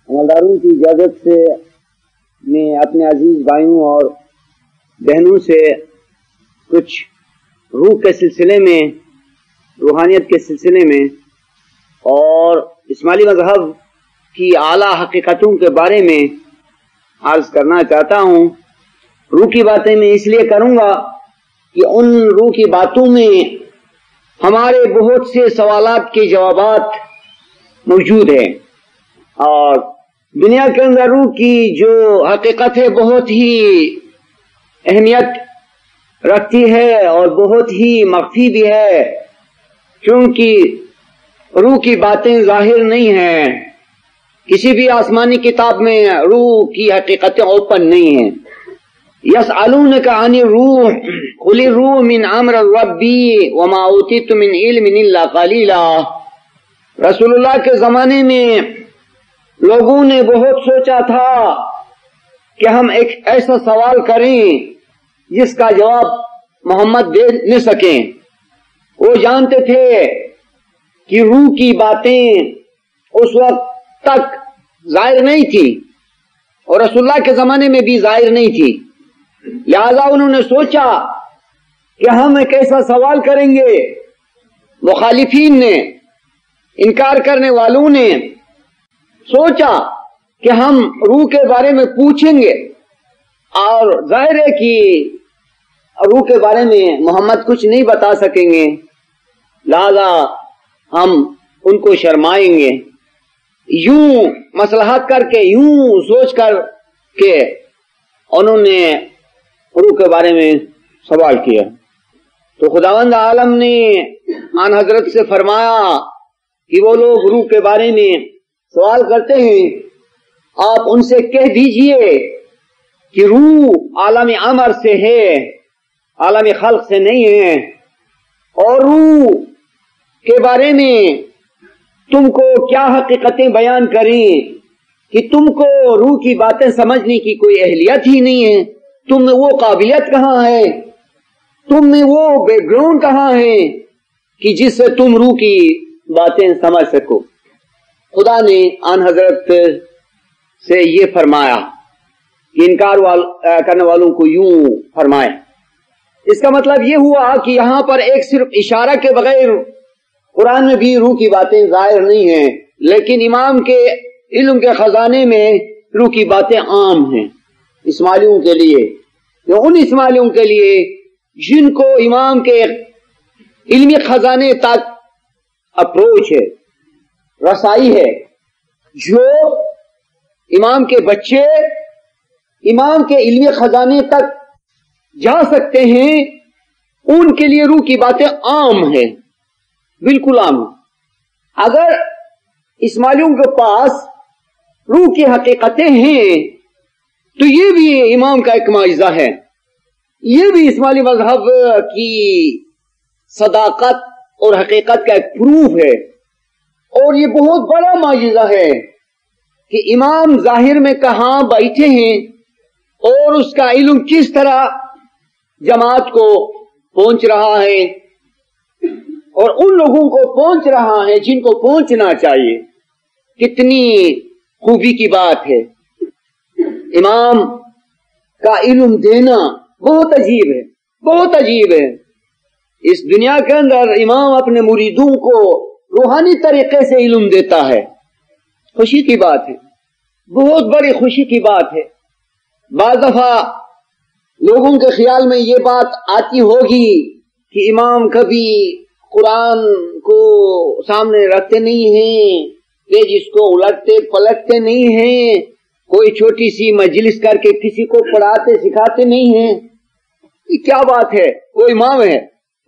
عملداروں کی اجازت سے میں اپنے عزیز بھائیوں اور بہنوں سے کچھ روح کے سلسلے میں، روحانیت کے سلسلے میں اور اسماعیلی مذہب کی اعلیٰ حقیقتوں کے بارے میں عرض کرنا چاہتا ہوں۔ روح کی باتیں میں اس لیے کروں گا کہ ان روح کی باتوں میں ہمارے بہت سے سوالات کے جوابات موجود ہیں، اور دنیا کے اندر روح کی جو حقیقت ہے بہت ہی اہمیت رکھتی ہے اور بہت ہی مخفی بھی ہے، کیونکہ روح کی باتیں ظاہر نہیں ہیں۔ کسی بھی آسمانی کتاب میں روح کی حقیقتیں اوپن نہیں ہیں۔ یسألونک عن الروح قل الروح من امر ربی وما اوتیت من علم الا قلیلا۔ رسول اللہ کے زمانے میں لوگوں نے بہت سوچا تھا کہ ہم ایک ایسا سوال کریں جس کا جواب محمد دے نہ سکیں۔ وہ جانتے تھے کہ روح کی باتیں اس وقت تک ظاہر نہیں تھی اور رسول اللہ کے زمانے میں بھی ظاہر نہیں تھی، لہذا انہوں نے سوچا کہ ہم ایک ایسا سوال کریں گے۔ مخالفین نے، انکار کرنے والوں نے سوچا کہ ہم روح کے بارے میں پوچھیں گے، اور ظاہر ہے کہ روح کے بارے میں محمد کچھ نہیں بتا سکیں گے، لہذا ہم ان کو شرمائیں گے۔ یوں مصلحت کر کے، یوں سوچ کر کہ انہوں نے روح کے بارے میں سوال کیا، تو خداوند عالم نے آن حضرت سے فرمایا کہ وہ لوگ روح کے بارے میں سوال کرتے ہیں، آپ ان سے کہہ دیجئے کہ روح عالم امر سے ہے، عالم خلق سے نہیں ہے، اور روح کے بارے میں تم کو کیا حقیقتیں بیان کریں کہ تم کو روح کی باتیں سمجھنے کی کوئی اہلیت ہی نہیں ہے۔ تم میں وہ قابلیت کہاں ہے، تم میں وہ بیک گراؤنڈ کہاں ہے کہ جس سے تم روح کی باتیں سمجھ سکو۔ خدا نے آن حضرت سے یہ فرمایا کہ انکار کرنے والوں کو یوں فرمائے۔ اس کا مطلب یہ ہوا کہ یہاں پر ایک صرف اشارہ کے بغیر قرآن میں بھی روح کی باتیں ظاہر نہیں ہیں، لیکن امام کے علم کے خزانے میں روح کی باتیں عام ہیں اسماعیلیوں کے لیے، ان اسماعیلیوں کے لیے جن کو امام کے علمی خزانے تک اپروچ ہے، رسائی ہے، جو امام کے بچے امام کے علمی خزانے تک جا سکتے ہیں، ان کے لیے روح کی باتیں عام ہیں، بالکل عام۔ اگر اسماعیلیوں کے پاس روح کی حقیقتیں ہیں تو یہ بھی امام کا ایک معجزہ ہے، یہ بھی اسماعیلی مذہب کی صداقت اور حقیقت کا ایک پروف ہے، اور یہ بہت بڑا معجزہ ہے کہ امام ظاہر میں کہاں بیٹھے ہیں اور اس کا علم کس طرح جماعت کو پہنچ رہا ہے اور ان لوگوں کو پہنچ رہا ہے جن کو پہنچنا چاہیے۔ کتنی خوبی کی بات ہے، امام کا علم دینا بہت عجیب ہے، بہت عجیب ہے۔ اس دنیا کے اندر امام اپنے مریدوں کو روحانی طریقے سے علم دیتا ہے، خوشی کی بات ہے، بہت بڑی خوشی کی بات ہے۔ بعض دفعہ لوگوں کے خیال میں یہ بات آتی ہوگی کہ امام کبھی قرآن کو سامنے رکھتے نہیں ہیں، پیج اس کو الٹتے پلٹتے نہیں ہیں، کوئی چھوٹی سی مجلس کر کے کسی کو پڑھاتے سکھاتے نہیں ہیں۔ یہ کیا بات ہے؟ وہ امام ہے،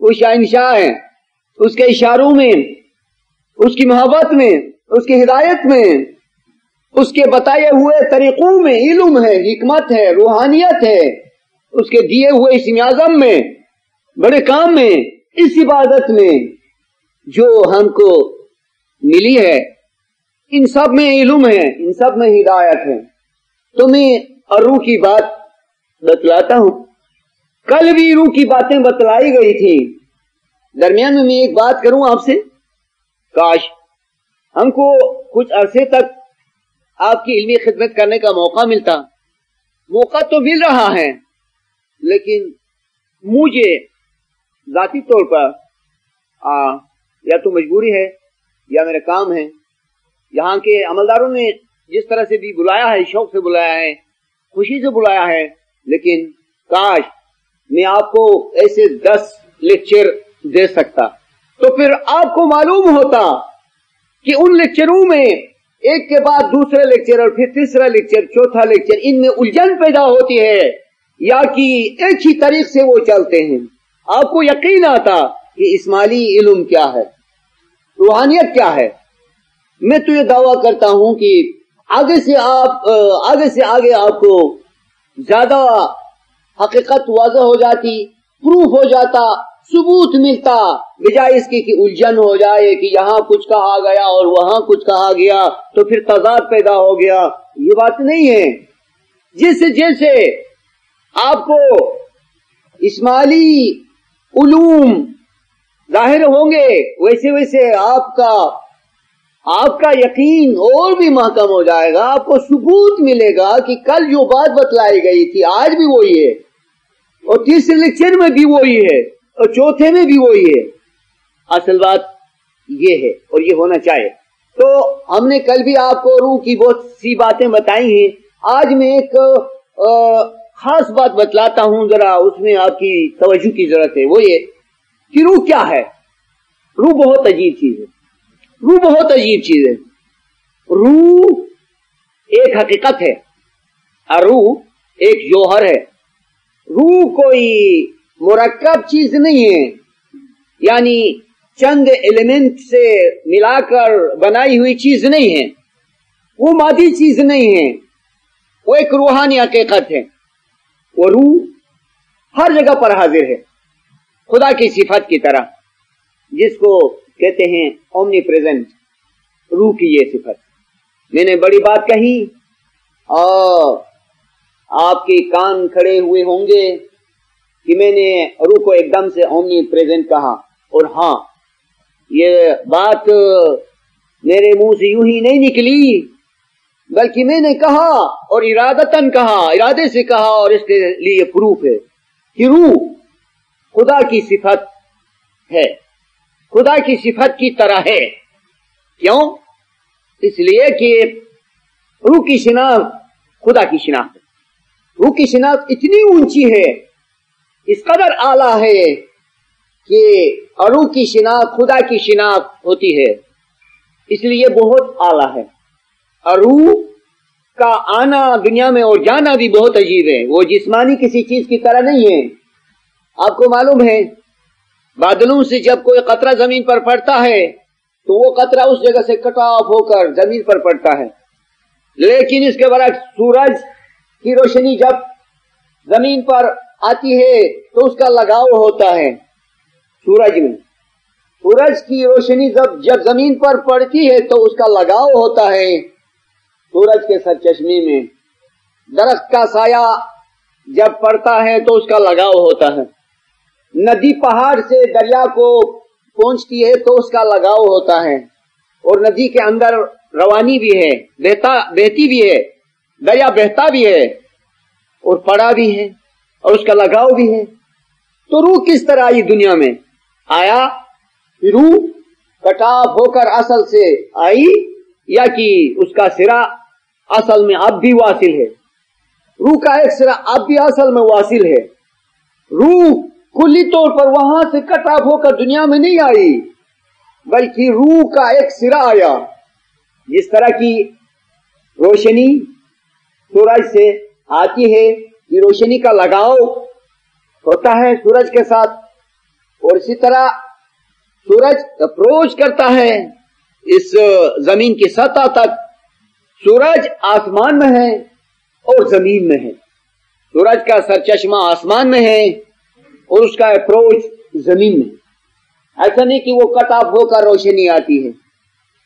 وہ شہنشاہ ہے، اس کے اشاروں میں، اس کی محبت میں، اس کی ہدایت میں، اس کے بتائے ہوئے طریقوں میں علم ہے، حکمت ہے، روحانیت ہے، اس کے دیے ہوئے اسم اعظم میں، بڑے کام میں، اس عبادت میں جو ہم کو ملی ہے، ان سب میں علم ہے، ان سب میں ہدایت ہے۔ تو میں روح کی بات بتلاتا ہوں، کل بھی روح کی باتیں بتلائی گئی تھی، درمیان میں ایک بات کروں آپ سے، کاش ہم کو کچھ عرصے تک آپ کی علمی خدمت کرنے کا موقع ملتا. موقع تو مل رہا ہے، لیکن مجھے ذاتی طور پر یا تو مجبوری ہے یا میرا کام ہے. یہاں کے عملداروں نے جس طرح سے بھی بلایا ہے، شوق سے بلایا ہے، خوشی سے بلایا ہے، لیکن کاش میں آپ کو ایسے 10 لیکچر دے سکتا، تو پھر آپ کو معلوم ہوتا کہ ان لیکچروں میں ایک کے بعد دوسرا لیکچر اور پھر تیسرا لیکچر، چوتھا لیکچر، ان میں الجھن پیدا ہوتی ہے یا کہ ایک ہی طریق سے وہ چلتے ہیں. آپ کو یقین آتا کہ اسماعیلی علم کیا ہے، روحانیت کیا ہے. میں تو یہ دعویٰ کرتا ہوں کہ آگے سے آگے آپ کو زیادہ حقیقت واضح ہو جاتی، پروف ہو جاتا، ثبوت ملتا، بجائے اس کی کہ الجھن ہو جائے کہ یہاں کچھ کہا گیا اور وہاں کچھ کہا گیا تو پھر تضاد پیدا ہو گیا. یہ بات نہیں ہے. جیسے آپ کو اسماعیلی علوم ظاہر ہوں گے، ویسے آپ کا یقین اور بھی محکم ہو جائے گا. آپ کو ثبوت ملے گا کہ کل جو بات بتلائی گئی تھی آج بھی وہی ہے، اور تیسرے لیکچر میں بھی وہی ہے، اور چوتھے میں بھی وہی ہے. اصل بات یہ ہے اور یہ ہونا چاہیے. تو ہم نے کل بھی آپ کو روح کی بہت سی باتیں بتائی ہیں. آج میں ایک خاص بات بتلاتا ہوں، ذرا اس میں آپ کی توجہ کی ضرورت ہے. وہ یہ کہ روح کیا ہے. روح بہت عجیب چیز ہے. روح بہت عجیب چیز ہے. روح ایک حقیقت ہے اور روح ایک جوہر ہے. روح کوئی مرکب چیز نہیں ہے، یعنی چند ایلیمنٹ سے ملا کر بنائی ہوئی چیز نہیں ہے. وہ مادی چیز نہیں ہے، وہ ایک روحانی حقیقت ہے. وہ روح ہر جگہ پر حاضر ہے، خدا کی صفت کی طرح، جس کو کہتے ہیں اومنی پریزنٹ. روح کی یہ صفت. میں نے بڑی بات کہی اور آپ کے کان کھڑے ہوئے ہوں گے کہ میں نے روح کو ایک دم سے اومنی پریزنٹ کہا. اور ہاں، یہ بات میرے منہ سے یوں ہی نہیں نکلی، بلکہ میں نے کہا اور ارادتاً کہا، ارادے سے کہا، اور اس کے لیے پروف ہے کہ روح خدا کی صفت ہے، خدا کی صفت کی طرح ہے. کیوں؟ اس لیے کہ روح کی شناخت خدا کی شناخت ہے. روح کی شناخت اتنی اونچی ہے، اس قدر اعلیٰ ہے کہ روح کی شناخت خدا کی شناخت ہوتی ہے، اس لیے بہت اعلیٰ ہے. اور روح کا آنا دنیا میں اور جانا بھی بہت عجیب ہے. وہ جسمانی کسی چیز کی طرح نہیں ہے. آپ کو معلوم ہے بادلوں سے جب کوئی قطرہ زمین پر پڑتا ہے تو وہ قطرہ اس جگہ سے کٹ آف ہو کر زمین پر پڑتا ہے، لیکن اس کے برعکس سورج کی روشنی جب زمین پر آتی ہے تو اس کا لگاؤ ہوتا ہے سورج میں. سورج کی روشنی جب زمین پر پڑتی ہے تو اس کا لگاؤ ہوتا ہے سورج کے سرچشمے میں. درخت کا سایہ جب پڑتا ہے تو اس کا لگاؤ ہوتا ہے. ندی پہاڑ سے دریا کو پہنچتی ہے تو اس کا لگاؤ ہوتا ہے. اور ندی کے اندر روانی بھی ہے، بہتی بھی ہے، دریا بہتا بھی ہے اور پڑا بھی ہے اور اس کا لگاؤ بھی ہے. تو روح کس طرح آئی دنیا میں؟ آیا روح کٹاف ہو کر اصل سے آئی، یا کہ اس کا سرا اصل میں اب بھی واصل ہے؟ روح کا ایک سرا اب بھی اصل میں واصل ہے. روح کلی طور پر وہاں سے کٹ آف ہو کر دنیا میں نہیں آئی، بلکہ روح کا ایک سرا آیا. جس طرح کی روشنی سورج سے آتی ہے، یہ روشنی کا لگاؤ ہوتا ہے سورج کے ساتھ، اور اسی طرح سورج اپروچ کرتا ہے اس زمین کی سطح تک. سورج آسمان میں ہے اور زمین میں ہے. سورج کا سرچشمہ آسمان میں ہے اور اس کا اپروچ زمین میں. ایسا نہیں کہ وہ کٹ آف ہو کر روشنی آتی ہے.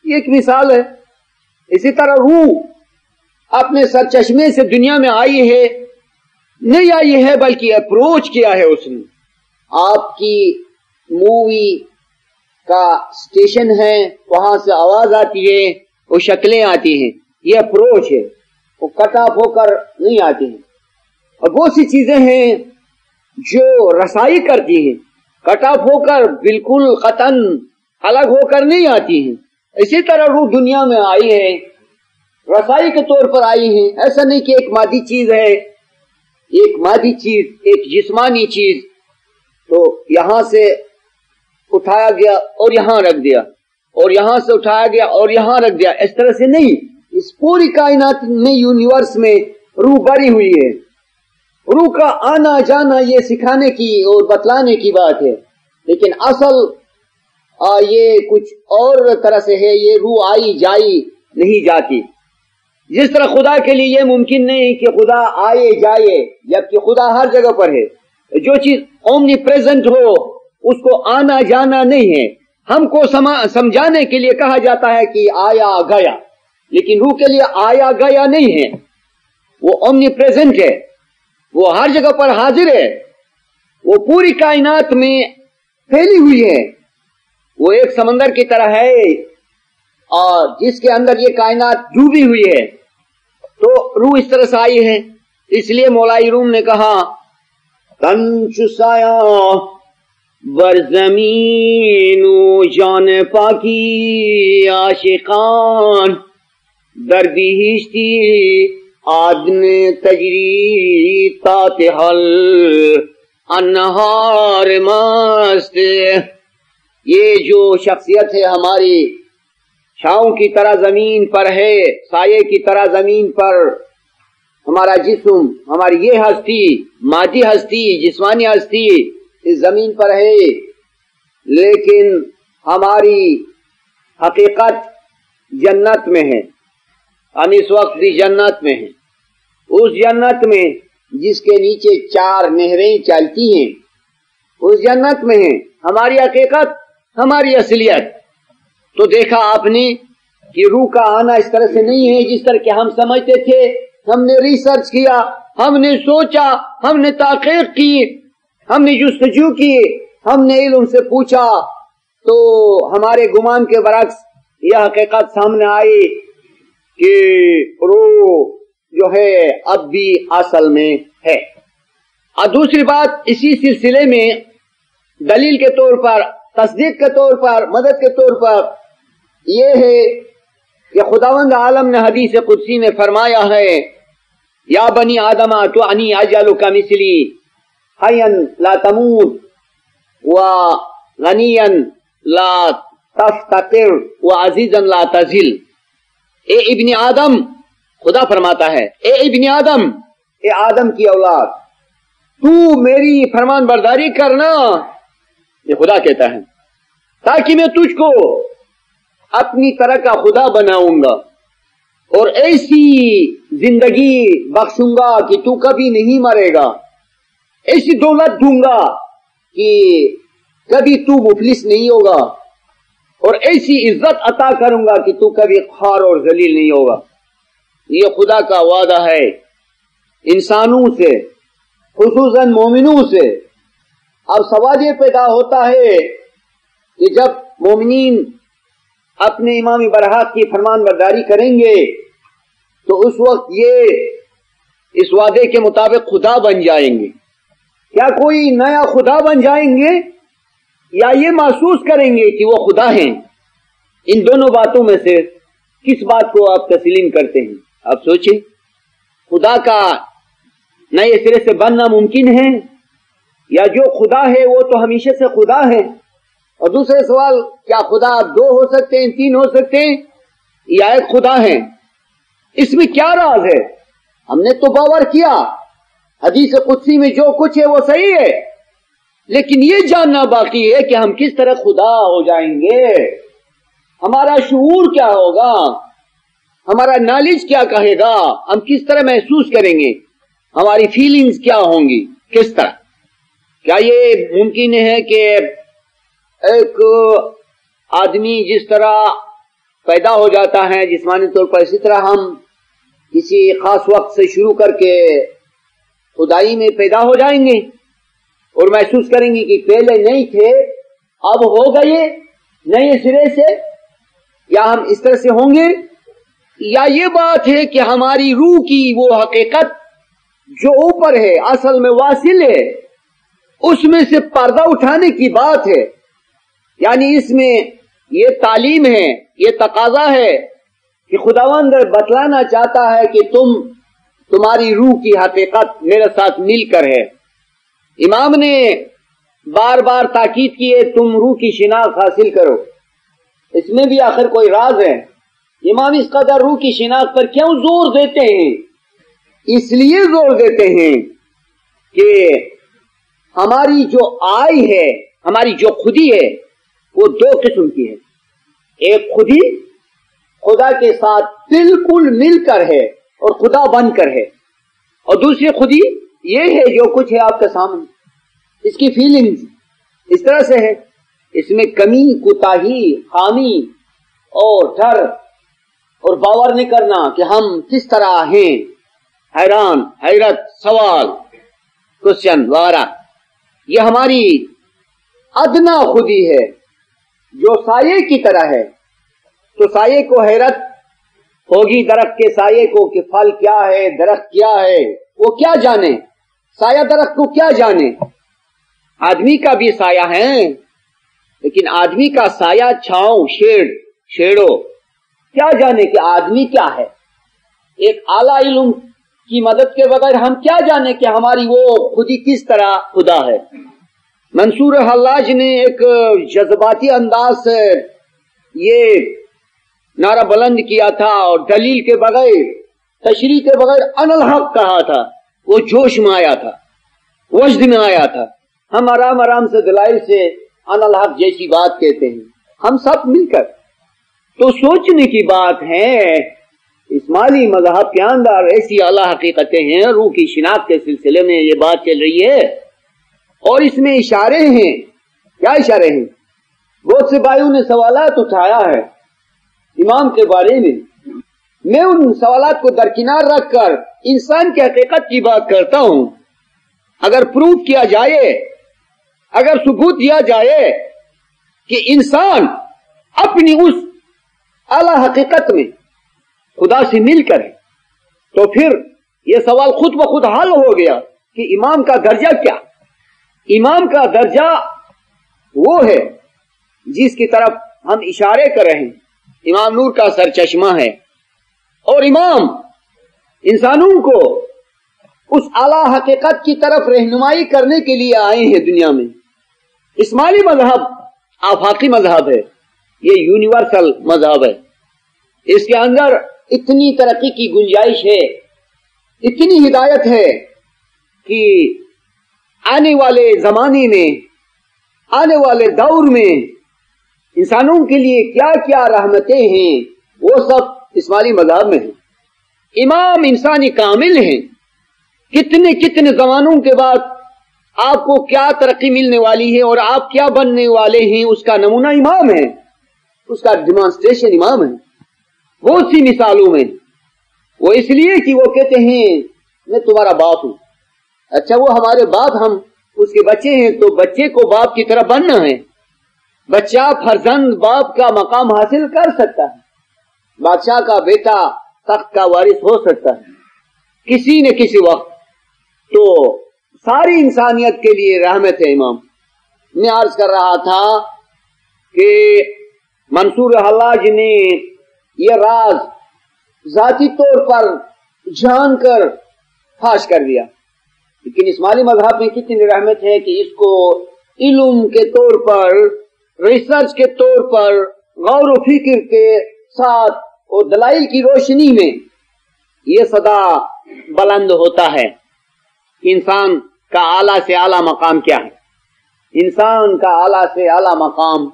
یہ ایک مثال ہے. اسی طرح روح اپنے سرچشمے سے دنیا میں آئی ہے، نہیں آئی ہے بلکہ اپروچ کیا ہے اس نے. آپ کی مووی کا اسٹیشن ہے، وہاں سے آواز آتی ہے، وہ شکلیں آتی ہیں، یہ اپروچ ہے، وہ کٹ آف ہو کر نہیں آتی ہیں۔ اور بہت سی چیزیں ہیں جو رسائی کرتی ہیں، کٹ آف ہو کر بالکل قطعاً الگ ہو کر نہیں آتی ہیں۔ اسی طرح روح دنیا میں آئی ہے، رسائی کے طور پر آئی ہیں۔ ایسا نہیں کہ ایک مادی چیز ہے، ایک مادی چیز، ایک جسمانی چیز تو یہاں سے اٹھایا گیا اور یہاں رکھ دیا، اور یہاں سے اٹھایا گیا اور یہاں رکھ دیا، اس طرح سے نہیں۔ اس پوری کائنات میں، یونیورس میں روح بھری ہوئی ہے۔ روح کا آنا جانا یہ سکھانے کی اور بتلانے کی بات ہے، لیکن اصل یہ کچھ اور طرح سے ہے۔ یہ روح آئی جائی نہیں جاتی۔ جس طرح خدا کے لیے یہ ممکن نہیں کہ خدا آئے جائے، جبکہ خدا ہر جگہ پر ہے۔ جو چیز اومنی پریزنٹ ہو اس کو آنا جانا نہیں ہے۔ ہم کو سمجھانے کے لیے کہا جاتا ہے کہ آیا گیا، لیکن روح کے لیے آیا گیا نہیں ہے، وہ اومنی پریزنٹ ہے، وہ ہر جگہ پر حاضر ہے، وہ پوری کائنات میں پھیلی ہوئی ہے۔ وہ ایک سمندر کی طرح ہے اور جس کے اندر یہ کائنات ڈوبی ہوئی ہے۔ تو روح اس طرح سے آئی ہے۔ اس لیے مولائی روم نے کہا کنچ سایہ بر زمین و جان پاکی عاشقان در بہشتی آدن تجری تات حل انہار مست۔ یہ جو شخصیت ہے ہماری چھاؤں کی طرح زمین پر ہے، سائے کی طرح زمین پر ہمارا جسم، ہماری یہ ہستی، مادی ہستی، جسمانی ہستی اس زمین پر ہے، لیکن ہماری حقیقت جنت میں ہے۔ ہم اس وقت بھی جنت میں ہیں، اس جنت میں جس کے نیچے 4 نہریں چلتی ہیں، اس جنت میں ہیں۔ ہماری حقیقت، ہماری اصلیت۔ تو دیکھا آپ نے کہ روح کا آنا اس طرح سے نہیں ہے جس طرح کہ ہم سمجھتے تھے۔ ہم نے ریسرچ کیا، ہم نے سوچا، ہم نے تحقیق کی، ہم نے جستجو کی، ہم نے علم سے پوچھا، تو ہمارے گمان کے برعکس یہ حقیقت سامنے آئی کہ روح جو ہے اب بھی اصل میں ہے۔ اور دوسری بات اسی سلسلے میں دلیل کے طور پر، تصدیق کے طور پر، مدد کے طور پر یہ ہے کہ خداوند عالم نے حدیث قدسی میں فرمایا ہے یا بنی آدم اتونی اجعلک مثلی حیا لا تموت وغنیا لا تفتقر وعزیزا لا تذل۔ اے ابن آدم، خدا فرماتا ہے اے ابن آدم، اے آدم کی اولاد، تو میری فرمان برداری کرنا، یہ خدا کہتا ہے، تاکہ میں تجھ کو اپنی طرح کا خدا بناؤں گا اور ایسی زندگی بخشوں گا کہ تو کبھی نہیں مرے گا، ایسی دولت دوں گا کہ کبھی تو مفلس نہیں ہوگا، اور ایسی عزت عطا کروں گا کہ تو کبھی خوار اور ذلیل نہیں ہوگا۔ یہ خدا کا وعدہ ہے انسانوں سے، خصوصاً مومنوں سے۔ اب سوال یہ پیدا ہوتا ہے کہ جب مومنین اپنے امام برحق کی فرمان برداری کریں گے تو اس وقت یہ اس وعدے کے مطابق خدا بن جائیں گے۔ کیا کوئی نیا خدا بن جائیں گے یا یہ محسوس کریں گے کہ وہ خدا ہیں؟ ان دونوں باتوں میں سے کس بات کو آپ تسلیم کرتے ہیں؟ آپ سوچیں، خدا کا نئے سرے سے بننا ممکن ہے یا جو خدا ہے وہ تو ہمیشہ سے خدا ہے؟ اور دوسرے سوال، کیا خدا 2 ہو سکتے ہیں، 3 ہو سکتے ہیں یا ایک خدا ہے؟ اس میں کیا راز ہے؟ ہم نے تو باور کیا حدیث قدسی میں جو کچھ ہے وہ صحیح ہے، لیکن یہ جاننا باقی ہے کہ ہم کس طرح خدا ہو جائیں گے، ہمارا شعور کیا ہوگا، ہمارا نالج کیا کہے گا، ہم کس طرح محسوس کریں گے، ہماری فیلنگز کیا ہوں گی، کس طرح؟ کیا یہ ممکن ہے کہ ایک آدمی جس طرح پیدا ہو جاتا ہے جسمانی طور پر، اسی طرح ہم کسی خاص وقت سے شروع کر کے خدائی میں پیدا ہو جائیں گے اور محسوس کریں گے کہ پہلے نہیں تھے اب ہوگا یہ نئے سرے سے، یا ہم اس طرح سے ہوں گے، یا یہ بات ہے کہ ہماری روح کی وہ حقیقت جو اوپر ہے، اصل میں واصل ہے، اس میں سے پردہ اٹھانے کی بات ہے. یعنی اس میں یہ تعلیم ہے، یہ تقاضا ہے کہ خداوند بتلانا چاہتا ہے کہ تمہاری روح کی حقیقت میرے ساتھ مل کر ہے. امام نے بار بار تاکید کی ہے تم روح کی شناخت حاصل کرو. اس میں بھی آخر کوئی راز ہے. امام اس قدر روح کی شناخت پر کیوں زور دیتے ہیں؟ اس لیے زور دیتے ہیں کہ ہماری جو آئی ہے، ہماری جو خودی ہے، وہ دو قسم کی ہے. ایک خودی خدا کے ساتھ بالکل مل کر ہے اور خدا بن کر ہے، اور دوسری خودی یہ ہے جو کچھ ہے آپ کے سامنے. اس کی فیلنگز اس طرح سے ہے، اس میں کمی، کوتاہی، خامی اور ڈر اور باور نہیں کرنا کہ ہم کس طرح ہیں، حیران، حیرت، سوال، کوشچن وغیرہ. یہ ہماری ادنا خودی ہے جو سائے کی طرح ہے. تو سائے کو حیرت ہوگی درخت کے سائے کو کہ پھل کیا ہے، درخت کیا ہے، وہ کیا جانے، سایہ درخت کو کیا جانے. آدمی کا بھی سایہ ہے، لیکن آدمی کا سایہ، چھاؤں، شیڈو کیا جانے کہ آدمی کیا ہے. ایک اعلیٰ علم کی مدد کے بغیر ہم کیا جانے کہ ہماری وہ خودی کس طرح خدا ہے. منصور حلاج نے ایک جذباتی انداز سے یہ نعرہ بلند کیا تھا اور دلیل کے بغیر، تشریح کے بغیر ان الحق کہا تھا. وہ جوش میں آیا تھا، وجد میں آیا تھا. ہم آرام آرام سے دلائل سے ان الحق جیسی بات کہتے ہیں، ہم سب مل کر. تو سوچنے کی بات ہے، اسماعیلی مذہب کے اندر ایسی اعلیٰ حقیقتیں ہیں. روح کی شناخت کے سلسلے میں یہ بات چل رہی ہے، اور اس میں اشارے ہیں. کیا اشارے ہیں؟ بہت سے بھائیوں نے سوالات اٹھایا ہے امام کے بارے میں. میں ان سوالات کو درکنار رکھ کر انسان کی حقیقت کی بات کرتا ہوں. اگر پروف کیا جائے، اگر ثبوت دیا جائے کہ انسان اپنی اس اعلیٰ حقیقت میں خدا سے مل کر ہے، تو پھر یہ سوال خود بخود حل ہو گیا کہ امام کا درجہ کیا. امام کا درجہ وہ ہے جس کی طرف ہم اشارے کر رہے ہیں. امام نور کا سرچشمہ ہے، اور امام انسانوں کو اس اعلیٰ حقیقت کی طرف رہنمائی کرنے کے لیے آئے ہیں دنیا میں. اسماعیلی مذہب آفاقی مذہب ہے، یہ یونیورسل مذہب ہے. اس کے اندر اتنی ترقی کی گنجائش ہے، اتنی ہدایت ہے کہ آنے والے زمانے میں، آنے والے دور میں انسانوں کے لیے کیا کیا رحمتیں ہیں وہ سب اسماعیلی مذہب میں ہیں. امام انسانی کامل ہیں. کتنے کتنے زمانوں کے بعد آپ کو کیا ترقی ملنے والی ہے اور آپ کیا بننے والے ہیں، اس کا نمونہ امام ہے، اس کا ڈیمانسٹریشن امام ہے. بہت سی مثالوں میں وہ اس لیے کہ وہ کہتے ہیں میں تمہارا باپ ہوں. اچھا، وہ ہمارے باپ، ہم اس کے بچے ہیں، تو بچے کو باپ کی طرح بننا ہے. بچہ فرزند باپ کا مقام حاصل کر سکتا ہے. بادشاہ کا بیٹا تخت کا وارث ہو سکتا ہے کسی نہ کسی وقت. تو ساری انسانیت کے لیے رحمت ہے امام. میں عرض کر رہا تھا کہ منصور حلاج نے یہ راز ذاتی طور پر جان کر فاش کر دیا، لیکن اسماعیلی مذہب میں کتنی رحمت ہے کہ اس کو علم کے طور پر، ریسرچ کے طور پر، غور و فکر کے ساتھ اور دلائل کی روشنی میں یہ صدا بلند ہوتا ہے کہ انسان کا اعلیٰ سے اعلیٰ مقام کیا ہے. انسان کا اعلیٰ سے اعلیٰ مقام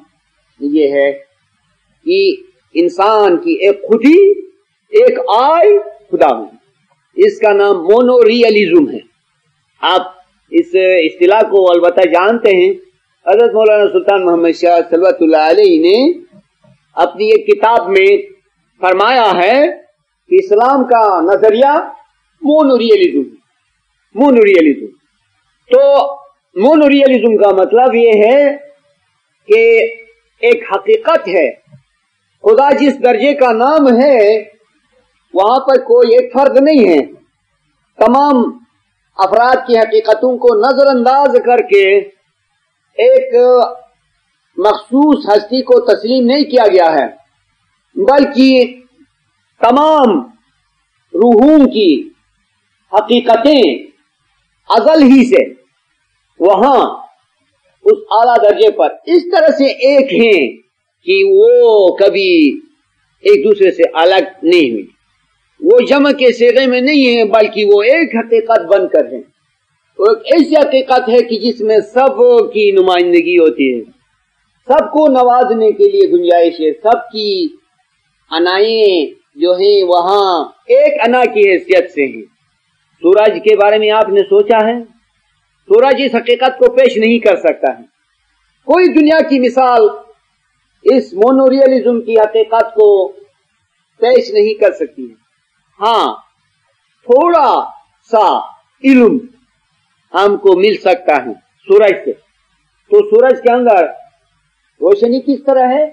یہ ہے کہ انسان کی ایک خودی، ایک آئی خدا ہوں. اس کا نام مونو ریئلزم ہے. آپ اس اصطلاح کو البتہ جانتے ہیں. حضرت مولانا سلطان محمد شاہ صلوات اللہ علیہ نے اپنی ایک کتاب میں فرمایا ہے کہ اسلام کا نظریہ مونوریلزم. مونوریلزم تو مونوریلزم کا مطلب یہ ہے کہ ایک حقیقت ہے، خدا جس درجے کا نام ہے وہاں پر کوئی ایک فرد نہیں ہے، تمام افراد کی حقیقتوں کو نظر انداز کر کے ایک مخصوص ہستی کو تسلیم نہیں کیا گیا ہے، بلکہ تمام روحوں کی حقیقتیں ازل ہی سے وہاں اس اعلیٰ درجے پر اس طرح سے ایک ہیں کہ وہ کبھی ایک دوسرے سے الگ نہیں ہوئی، وہ جمع کے صیغے میں نہیں ہیں بلکہ وہ ایک حقیقت بن کر ہیں۔ وہ ایک ایسی حقیقت ہے کہ جس میں سب کی نمائندگی ہوتی ہے، سب کو نوازنے کے لیے گنجائش ہے، سب کی انائیں جو ہیں وہاں ایک انا کی حیثیت سے ہیں۔ سورج کے بارے میں آپ نے سوچا ہے؟ سورج اس حقیقت کو پیش نہیں کر سکتا ہے، کوئی دنیا کی مثال اس مونوریلزم کی حقیقت کو پیش نہیں کر سکتی ہے۔ ہاں، تھوڑا سا علم ہم کو مل سکتا ہے سورج سے۔ تو سورج کے اندر روشنی کس طرح ہے؟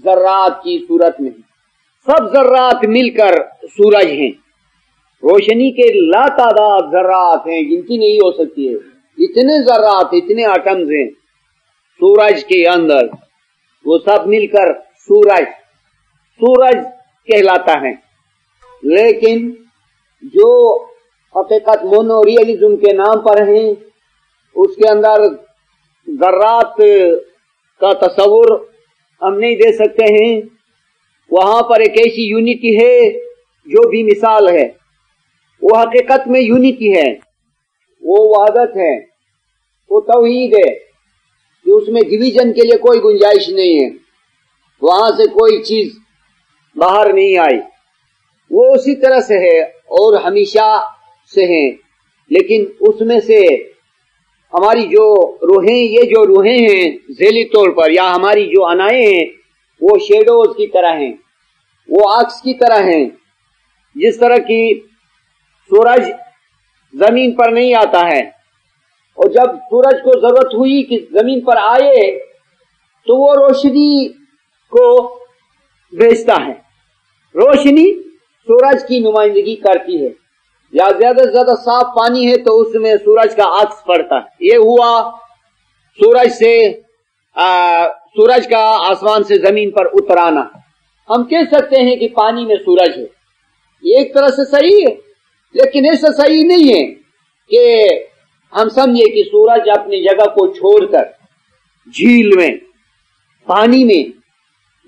ذرات کی صورت میں، سب ذرات مل کر سورج ہیں، روشنی کے لا تعداد ذرات ہیں، گنتی نہیں ہو سکتی ہے، اتنے ذرات، اتنے ایٹمز ہیں سورج کے اندر، وہ سب مل کر سورج کہلاتا ہے۔ لیکن جو حقیقت مونوریلزم کے نام پر ہیں اس کے اندر ذرات کا تصور ہم نہیں دے سکتے ہیں، وہاں پر ایک ایسی یونٹی ہے جو بھی مثال ہے، وہ حقیقت میں یونٹی ہے، وہ وحدت ہے، وہ توحید ہے کہ اس میں ڈویژن کے لیے کوئی گنجائش نہیں ہے، وہاں سے کوئی چیز باہر نہیں آئی، وہ اسی طرح سے ہے اور ہمیشہ سے ہیں۔ لیکن اس میں سے ہماری جو روحیں، یہ جو روحیں ہیں ذیلی طور پر، یا ہماری جو انائیں ہیں وہ شیڈوز کی طرح ہیں، وہ عکس کی طرح ہیں، جس طرح کی سورج زمین پر نہیں آتا ہے، اور جب سورج کو ضرورت ہوئی کہ زمین پر آئے تو وہ روشنی کو بھیجتا ہے، روشنی سورج کی نمائندگی کرتی ہے، یا زیادہ سے زیادہ صاف پانی ہے تو اس میں سورج کا عکس پڑتا ہے۔ یہ ہوا سورج کا آسمان سے زمین پر اترانا۔ ہم کہہ سکتے ہیں کہ پانی میں سورج ہے، یہ ایک طرح سے صحیح ہے، لیکن ایسا صحیح نہیں ہے کہ ہم سمجھے کہ سورج اپنی جگہ کو چھوڑ کر جھیل میں، پانی میں،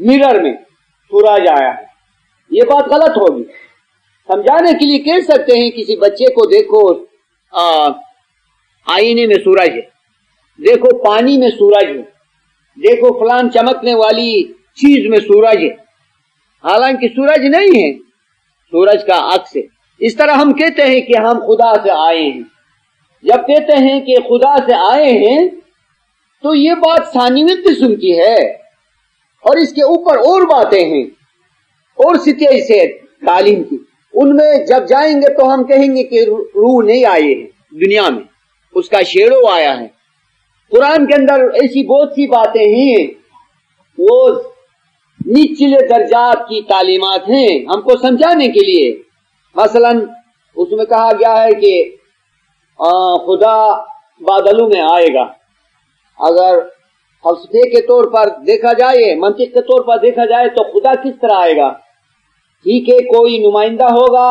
مرر میں سورج آیا ہے، یہ بات غلط ہوگی۔ سمجھانے کے لیے کہہ سکتے ہیں کسی بچے کو دیکھو آئینے میں سورج ہے، دیکھو پانی میں سورج ہے، دیکھو فلان چمکنے والی چیز میں سورج ہے، حالانکہ سورج نہیں ہے، سورج کا عکس ہے۔ اس طرح ہم کہتے ہیں کہ ہم خدا سے آئے ہیں، جب کہتے ہیں کہ خدا سے آئے ہیں تو یہ بات ثانوی قسم کی ہے، اور اس کے اوپر اور باتیں ہیں اور سطح سے تعلیم کی، ان میں جب جائیں گے تو ہم کہیں گے کہ روح نہیں آئی ہے دنیا میں، اس کا شیڈو آیا ہے۔ قرآن کے اندر ایسی بہت سی باتیں ہیں، وہ نچلے درجات کی تعلیمات ہیں ہم کو سمجھانے کے لیے۔ مثلا اس میں کہا گیا ہے کہ خدا بادلوں میں آئے گا، اگر فلسفے کے طور پر دیکھا جائے، منطق کے طور پر دیکھا جائے تو خدا کس طرح آئے گا؟ ٹھیک ہے، کوئی نمائندہ ہوگا،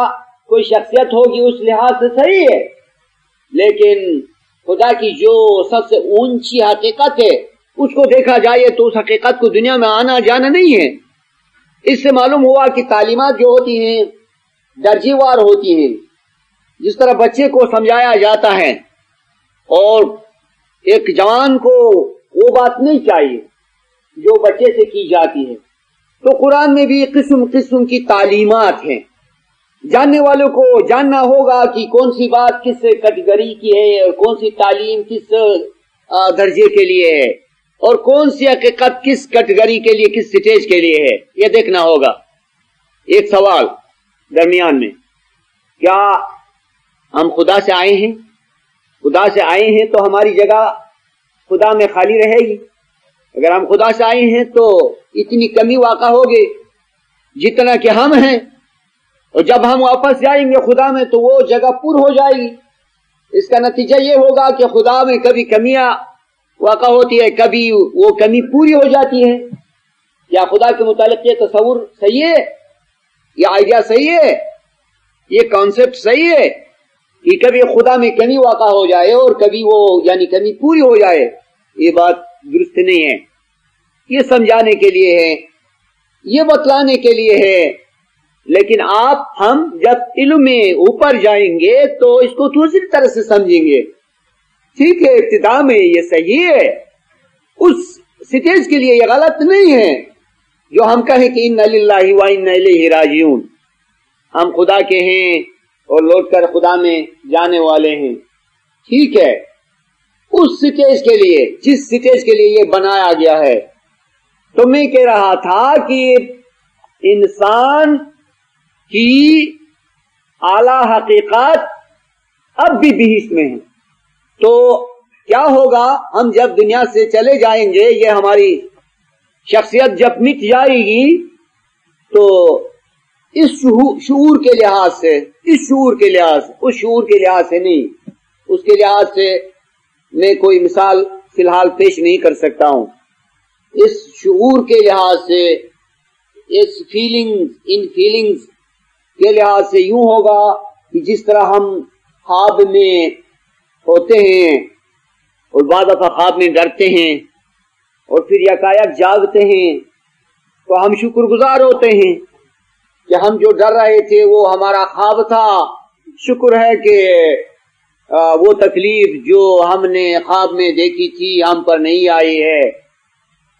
کوئی شخصیت ہوگی، اس لحاظ سے صحیح ہے، لیکن خدا کی جو سب سے اونچی حقیقت ہے اس کو دیکھا جائے تو اس حقیقت کو دنیا میں آنا جانا نہیں ہے۔ اس سے معلوم ہوا کہ تعلیمات جو ہوتی ہیں درجے وار ہوتی ہیں، جس طرح بچے کو سمجھایا جاتا ہے، اور ایک جوان کو وہ بات نہیں چاہیے جو بچے سے کی جاتی ہے، تو قرآن میں بھی قسم قسم کی تعلیمات ہیں۔ جاننے والوں کو جاننا ہوگا کہ کون سی بات کس کیٹیگری کی ہے، اور کون سی تعلیم کس درجے کے لیے ہے، اور کون سی حقیقت کس کیٹیگری کے لیے، کس سٹیج کے لیے ہے، یہ دیکھنا ہوگا۔ ایک سوال درمیان میں، کیا ہم خدا سے آئے ہیں؟ خدا سے آئے ہیں تو ہماری جگہ خدا میں خالی رہے گی؟ اگر ہم خدا سے آئے ہیں تو اتنی کمی واقع ہوگی جتنا کہ ہم ہیں، اور جب ہم واپس جائیں گے خدا میں تو وہ جگہ پور ہو جائے گی۔ اس کا نتیجہ یہ ہوگا کہ خدا میں کبھی کمیاں واقع ہوتی ہے، کبھی وہ کمی پوری ہو جاتی ہے۔ کیا خدا کے متعلق یہ تصور صحیح ہے؟ یہ آئیڈیا صحیح ہے؟ یہ کانسیپٹ صحیح ہے کہ کبھی خدا میں کمی واقع ہو جائے اور کبھی وہ یعنی کمی پوری ہو جائے؟ یہ بات درست نہیں ہے۔ یہ سمجھانے کے لیے ہے، یہ بتلانے کے لیے ہے، لیکن ہم جب علم میں اوپر جائیں گے تو اس کو دوسری طرح سے سمجھیں گے۔ ٹھیک ہے، ابتدا میں یہ صحیح ہے، اس سٹیج کے لیے یہ غلط نہیں ہے جو ہم کہیں کہ انا للہ و انا الیہ راجعون، ہم خدا کے ہیں اور لوٹ کر خدا میں جانے والے ہیں۔ ٹھیک ہے، اس سٹیج کے لیے، جس سٹیج کے لیے یہ بنایا گیا ہے۔ تو میں کہہ رہا تھا کہ انسان کی اعلی حقیقت اب بھی بہشت میں ہے۔ تو کیا ہوگا ہم جب دنیا سے چلے جائیں گے، یہ ہماری شخصیت جب مٹ جائے گی تو اس شعور کے لحاظ سے، اس شعور کے لحاظ سے نہیں، اس کے لحاظ سے میں کوئی مثال فی الحال پیش نہیں کر سکتا ہوں۔ اس شعور کے لحاظ سے، اس فیلنگز کے لحاظ سے یوں ہوگا کہ جس طرح ہم خواب میں ہوتے ہیں اور بعض دفعہ خواب میں ڈرتے ہیں اور پھر یکایک جاگتے ہیں تو ہم شکر گزار ہوتے ہیں کہ ہم جو ڈر رہے تھے وہ ہمارا خواب تھا۔ شکر ہے کہ وہ تکلیف جو ہم نے خواب میں دیکھی تھی ہم پر نہیں آئی ہے۔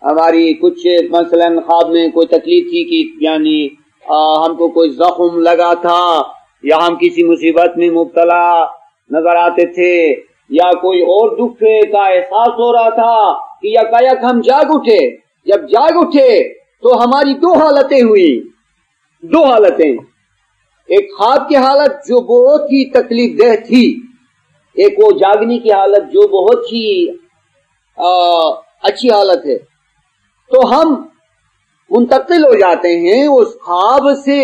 ہماری کچھ مثلا خواب میں کوئی تکلیف تھی کہ یعنی ہم کو کوئی زخم لگا تھا یا ہم کسی مصیبت میں مبتلا نظر آتے تھے یا کوئی اور دکھ کا احساس ہو رہا تھا کہ یکایک ہم جاگ اٹھے۔ جب جاگ اٹھے تو ہماری دو حالتیں ہوئی، دو حالتیں، ایک خواب کی حالت جو بہت ہی تکلیف دہ تھی، ایک وہ جاگنے کی حالت جو بہت ہی اچھی حالت ہے۔ تو ہم منتقل ہو جاتے ہیں اس خواب سے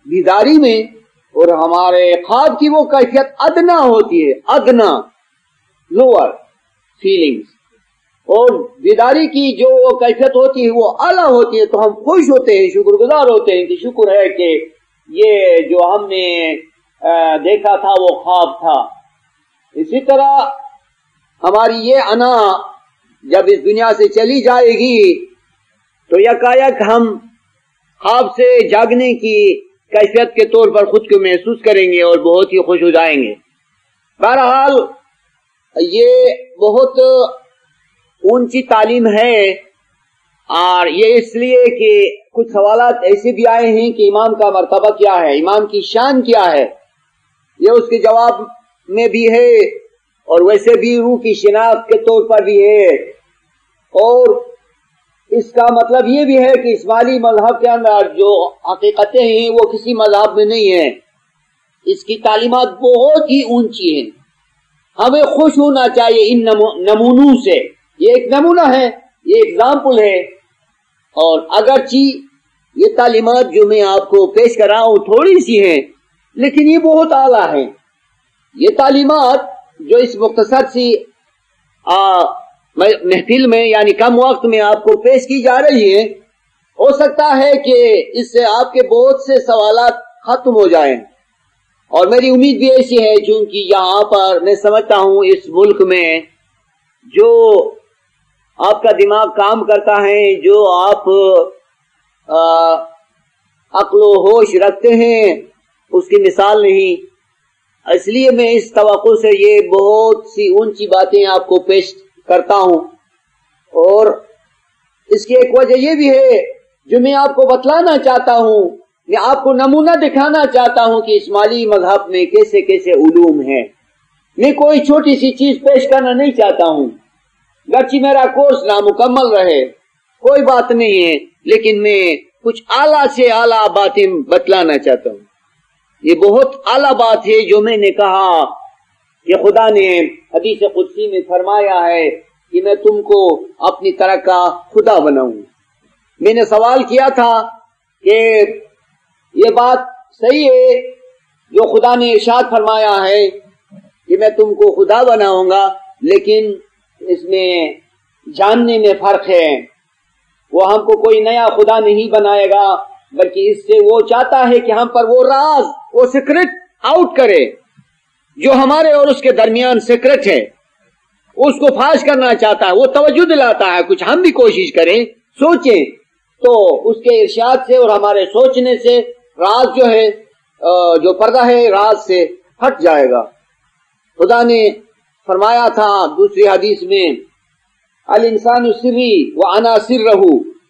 بیداری میں، اور ہمارے خواب کی وہ کیفیت ادنا ہوتی ہے، ادنا، لوور فیلنگز، اور بیداری کی جو کیفیت ہوتی ہے وہ اعلیٰ ہوتی ہے۔ تو ہم خوش ہوتے ہیں، شکر گزار ہوتے ہیں کہ شکر ہے کہ یہ جو ہم نے دیکھا تھا وہ خواب تھا۔ اسی طرح ہماری یہ انا جب اس دنیا سے چلی جائے گی تو یکایک ہم خواب سے جاگنے کی کیفیت کے طور پر خود کو محسوس کریں گے اور بہت ہی خوش ہو جائیں گے۔ بہرحال یہ بہت اونچی تعلیم ہے، اور یہ اس لیے کہ کچھ سوالات ایسے بھی آئے ہیں کہ امام کا مرتبہ کیا ہے، امام کی شان کیا ہے، یہ اس کے جواب میں بھی ہے اور ویسے بھی روح کی شناخت کے طور پر بھی ہے۔ اور اس کا مطلب یہ بھی ہے کہ اسماعیلی مذہب کے اندر جو حقیقتیں ہیں وہ کسی مذہب میں نہیں ہیں، اس کی تعلیمات بہت ہی اونچی ہیں۔ ہمیں خوش ہونا چاہیے ان نمونوں سے، یہ ایک نمونہ ہے، یہ ایگزامپل ہے، اور اگرچہ یہ تعلیمات جو میں آپ کو پیش کر رہا ہوں تھوڑی سی ہیں لیکن یہ بہت اعلیٰ ہیں۔ یہ تعلیمات جو اس مختصر سی محفل میں یعنی کم وقت میں آپ کو پیش کی جا رہی ہے، ہو سکتا ہے کہ اس سے آپ کے بہت سے سوالات ختم ہو جائیں، اور میری امید بھی ایسی ہے چونکہ یہاں پر میں سمجھتا ہوں اس ملک میں جو آپ کا دماغ کام کرتا ہے، جو آپ عقل و ہوش رکھتے ہیں، اس کی مثال نہیں۔ اس لیے میں اس توقع سے یہ بہت سی اونچی باتیں آپ کو پیش کرتا ہوں، اور اس کی ایک وجہ یہ بھی ہے جو میں آپ کو بتلانا چاہتا ہوں، میں آپ کو نمونہ دکھانا چاہتا ہوں کہ اسماعیلی مذہب میں کیسے کیسے علوم ہیں۔ میں کوئی چھوٹی سی چیز پیش کرنا نہیں چاہتا ہوں، گرچہ میرا کورس نامکمل رہے کوئی بات نہیں ہے، لیکن میں کچھ اعلیٰ سے اعلیٰ باتیں بتلانا چاہتا ہوں۔ یہ بہت اعلیٰ بات ہے جو میں نے کہا کہ خدا نے حدیث قدسی میں فرمایا ہے کہ میں تم کو اپنی طرح کا خدا بناؤں. میں نے سوال کیا تھا کہ یہ بات صحیح ہے جو خدا نے ارشاد فرمایا ہے کہ میں تم کو خدا بناؤں گا، لیکن اس میں جاننے میں فرق ہے. وہ ہم کو کوئی نیا خدا نہیں بنائے گا، بلکہ اس سے وہ چاہتا ہے کہ ہم پر وہ راز، وہ سیکرٹ آؤٹ کرے جو ہمارے اور اس کے درمیان سیکرٹ ہے، اس کو فاش کرنا چاہتا ہے. وہ توجہ دلاتا ہے کچھ ہم بھی کوشش کریں، سوچیں، تو اس کے ارشاد سے اور ہمارے سوچنے سے راز جو ہے، جو پردہ ہے راز سے ہٹ جائے گا. خدا نے فرمایا تھا دوسری حدیث میں، الانسان سری وانا سرہ،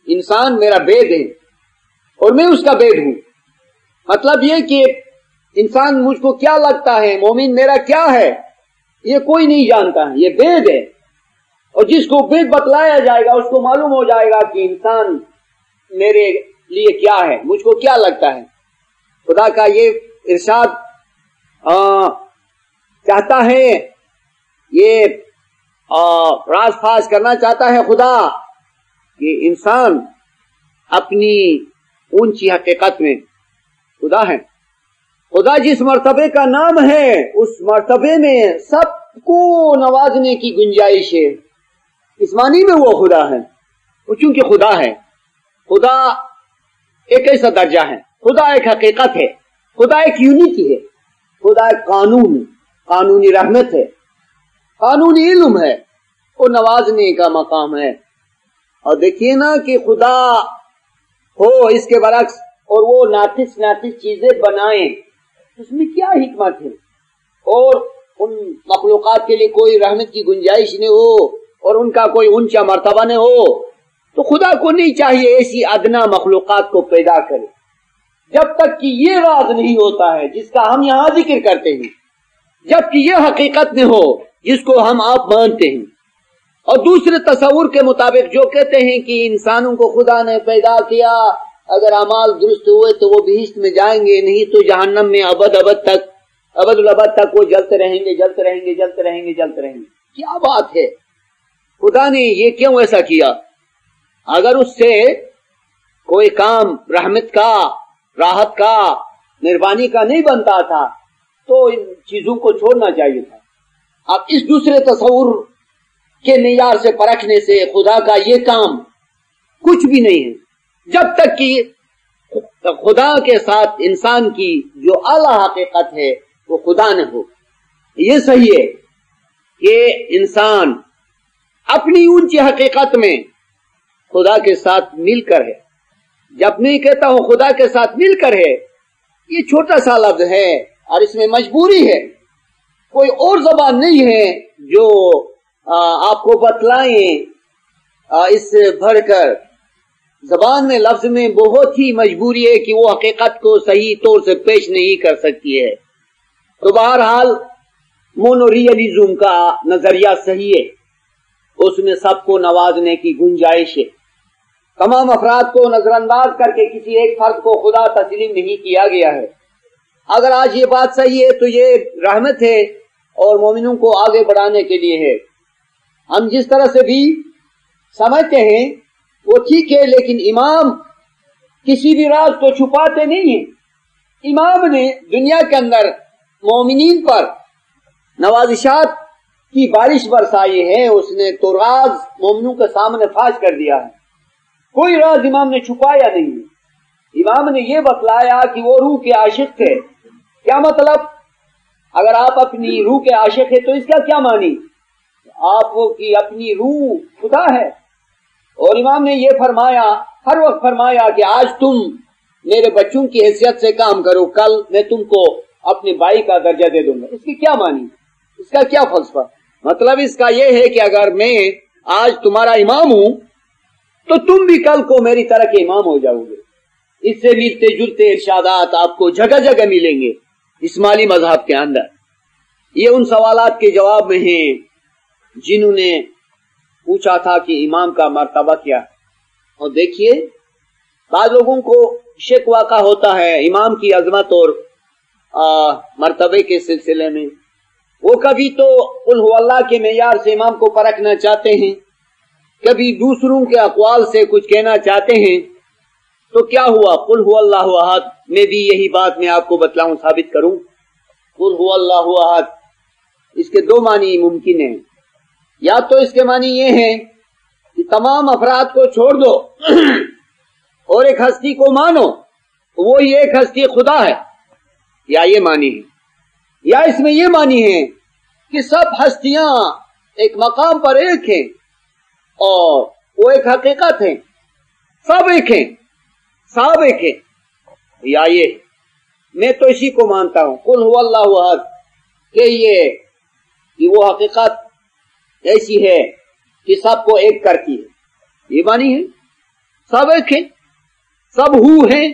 انسان میرا بید ہے اور میں اس کا بید ہوں. مطلب یہ کہ انسان مجھ کو کیا لگتا ہے، مومن میرا کیا ہے، یہ کوئی نہیں جانتا ہے، یہ بید ہے. اور جس کو بید بتلایا جائے گا اس کو معلوم ہو جائے گا کہ انسان میرے لیے کیا ہے، مجھ کو کیا لگتا ہے. خدا کا یہ ارشاد چاہتا ہے، یہ راز فاش کرنا چاہتا ہے خدا کہ انسان اپنی اونچی حقیقت میں خدا ہے. خدا جس مرتبے کا نام ہے اس مرتبے میں سب کو نوازنے کی گنجائش ہے. اس معنی میں وہ خدا ہے، وہ چونکہ خدا ہے. خدا ایک ایسا درجہ ہے، خدا ایک حقیقت ہے، خدا ایک یونٹی ہے، خدا ایک قانونی رحمت ہے، قانونی علم ہے، اور نوازنے کا مقام ہے. اور دیکھیے نا کہ خدا ہو اس کے برعکس اور وہ ناقص چیزیں بنائیں، اس میں کیا حکمت ہے. اور ان مخلوقات کے لیے کوئی رحمت کی گنجائش نہیں ہو اور ان کا کوئی اونچا مرتبہ نہیں ہو، تو خدا کو نہیں چاہیے ایسی ادنا مخلوقات کو پیدا کرے جب تک کہ یہ راز نہیں ہوتا ہے جس کا ہم یہاں ذکر کرتے ہیں، جب کہ یہ حقیقت نہیں ہو جس کو ہم آپ مانتے ہیں. اور دوسرے تصور کے مطابق جو کہتے ہیں کہ انسانوں کو خدا نے پیدا کیا، اگر اعمال درست ہوئے تو وہ بہشت میں جائیں گے، نہیں تو جہنم میں ابد الابد تک وہ جلتے رہیں گے. کیا بات ہے، خدا نے یہ کیوں ایسا کیا؟ اگر اس سے کوئی کام رحمت کا، راحت کا، مہربانی کا نہیں بنتا تھا تو ان چیزوں کو چھوڑنا چاہیے تھا. اب اس دوسرے تصور کے معیار سے پرکھنے سے خدا کا یہ کام کچھ بھی نہیں ہے جب تک کہ خدا کے ساتھ انسان کی جو اعلیٰ حقیقت ہے وہ خدا نہ ہو. یہ صحیح ہے کہ انسان اپنی اونچی حقیقت میں خدا کے ساتھ مل کر ہے. جب میں کہتا ہوں خدا کے ساتھ مل کر ہے، یہ چھوٹا سا لفظ ہے اور اس میں مجبوری ہے، کوئی اور زبان نہیں ہے جو آپ کو بتلائیں اس سے بڑھ کر. زبان میں لفظ میں بہت ہی مجبوری ہے کہ وہ حقیقت کو صحیح طور سے پیش نہیں کر سکتی ہے. تو بہرحال مونوریلزم کا نظریہ صحیح ہے، اس میں سب کو نوازنے کی گنجائش ہے. تمام افراد کو نظر انداز کر کے کسی ایک فرد کو خدا تسلیم نہیں کیا گیا ہے. اگر آج یہ بات صحیح ہے تو یہ رحمت ہے اور مومنوں کو آگے بڑھانے کے لیے ہے. ہم جس طرح سے بھی سمجھتے ہیں وہ ٹھیک ہے، لیکن امام کسی بھی راز کو چھپاتے نہیں ہیں. امام نے دنیا کے اندر مومنین پر نوازشات کی بارش برسائی ہے، اس نے تو راز مومنوں کے سامنے فاش کر دیا ہے. کوئی راز امام نے چھپایا نہیں. امام نے یہ بتلایا کہ وہ روح کے عاشق تھے. کیا مطلب؟ اگر آپ اپنی روح کے عاشق ہیں تو اس کا کیا معنی؟ آپ وہ کی اپنی روح خدا ہے. اور امام نے یہ فرمایا، ہر وقت فرمایا کہ آج تم میرے بچوں کی حیثیت سے کام کرو، کل میں تم کو اپنے بھائی کا درجہ دے دوں گا. اس کی کیا معنی؟ اس کا کیا فلسفہ؟ مطلب اس کا یہ ہے کہ اگر میں آج تمہارا امام ہوں تو تم بھی کل کو میری طرح کے امام ہو جاؤ گے. اس سے ملتے جلتے ارشادات آپ کو جگہ جگہ ملیں گے اسماعیلی مذہب کے اندر. یہ ان سوالات کے جواب میں ہیں جنہوں نے پوچھا تھا کہ امام کا مرتبہ کیا. اور دیکھیے بعض لوگوں کو شک واقع ہوتا ہے امام کی عظمت اور مرتبے کے سلسلے میں. وہ کبھی تو قل هو اللہ کے معیار سے امام کو پرکھنا چاہتے ہیں، کبھی دوسروں کے اقوال سے کچھ کہنا چاہتے ہیں، تو کیا ہوا؟ قل هو اللہ احد میں بھی یہی بات میں آپ کو بتلاؤں، ثابت کروں۔ قل هو اللہ احد اس کے دو معنی ممکن ہیں، یا تو اس کے معنی یہ ہیں کہ تمام افراد کو چھوڑ دو اور ایک ہستی کو مانو، وہی ایک ہستی خدا ہے، یا یہ معنی ہے، یا اس میں یہ معنی ہے کہ سب ہستیاں ایک مقام پر ایک ہیں اور وہ ایک حقیقت ہے، سب ایک ہیں، سب ایک ہیں، یا یہ میں تو اسی کو مانتا ہوں قل هو اللہ احد کہ وہ حقیقت ایسی ہے کہ سب کو ایک کرتی ہے، یہ معنی ہے، سب ایک ہیں، سب ہو ہیں۔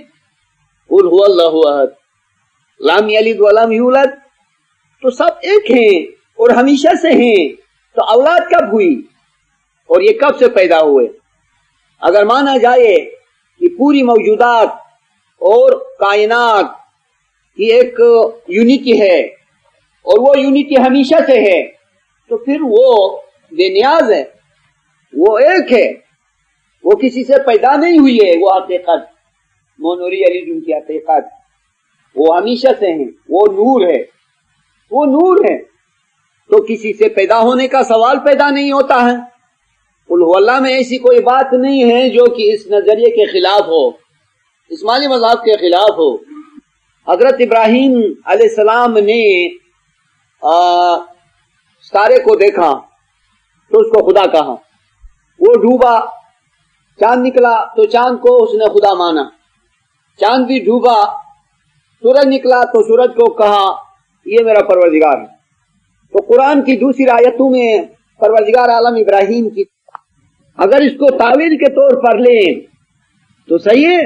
قل هو اللہ احد لم یلد ولم یولد، تو سب ایک ہیں اور ہمیشہ سے ہیں، تو اولاد کب ہوئی اور یہ کب سے پیدا ہوئے؟ اگر مانا جائے کہ پوری موجودات اور کائنات کی ایک یونٹی ہے اور وہ یونٹی ہمیشہ سے ہے، تو پھر وہ بے نیاز ہے، وہ ایک ہے، وہ کسی سے پیدا نہیں ہوئی ہے، وہ حقیقت مونوریلزم کی حقیقت وہ ہمیشہ سے ہیں، وہ نور ہے، وہ نور ہے، تو کسی سے پیدا ہونے کا سوال پیدا نہیں ہوتا ہے۔ قل هو اللہ میں ایسی کوئی بات نہیں ہے جو کہ اس نظریے کے خلاف ہو، اسماعیلی مذہب کے خلاف ہو۔ حضرت ابراہیم علیہ السلام نے ستارے کو دیکھا تو اس کو خدا کہا، وہ ڈوبا، چاند نکلا تو چاند کو اس نے خدا مانا، چاند بھی ڈوبا، سورج نکلا تو سورج کو کہا یہ میرا پروردگار ہے۔ تو قرآن کی دوسری آیتوں میں پروردگار عالم ابراہیم کی، اگر اس کو تعویل کے طور پر لیں تو صحیح ہے،